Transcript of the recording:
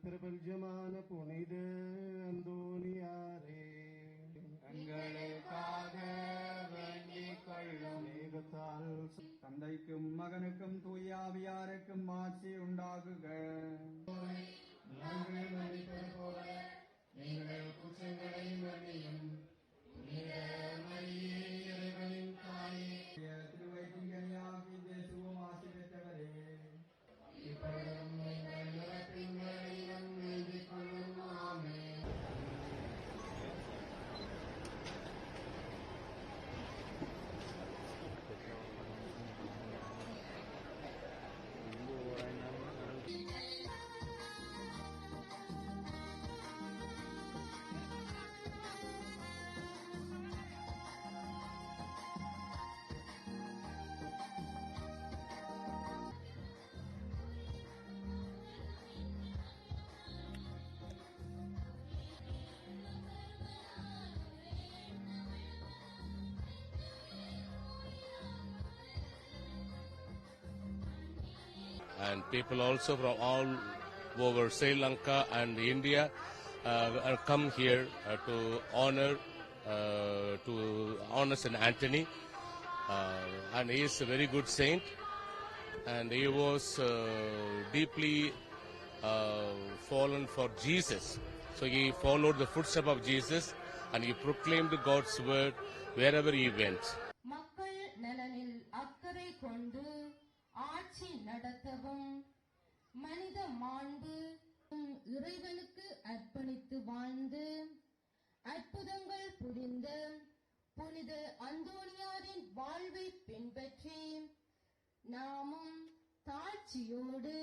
பிரபஞ்சமான புனித அந்தோனியாரே, எங்களுக்காக வேண்டிக் கொள்ளும். மேகத்தால் தந்தைக்கும் மகனுக்கும் தூயாவியாருக்கும் ஆட்சி உண்டாகுக. நாங்கள் மன்னிப்பது போல எங்கள் குற்றங்களை மன்னியும். இறைவனின் தாயே, திருவைத்திகனியாகி தேசுவும் ஆசி பெற்றவரே, இப்பொழுதும் எங்கள் இறப்பின் வேளையிலும் வேண்டிக் கொள்ளும். ஆமென். And people also from all over Sri Lanka and India come here to honor St. Anthony, and he is a very good saint, and he was deeply fallen for Jesus. So he followed the footsteps of Jesus, and he proclaimed God's word wherever he went. மக்கள் நலனில் அக்கறை கொண்டு ஆட்சி நடத்தவும், மனித மாண்பு இறைவனுக்கு அர்ப்பணித்து வாழ்ந்து அற்புதங்கள் புரிந்த புனித அந்தோனியாரின் வாழ்வை பின்பற்றி நாமும் தாழ்ச்சியோடு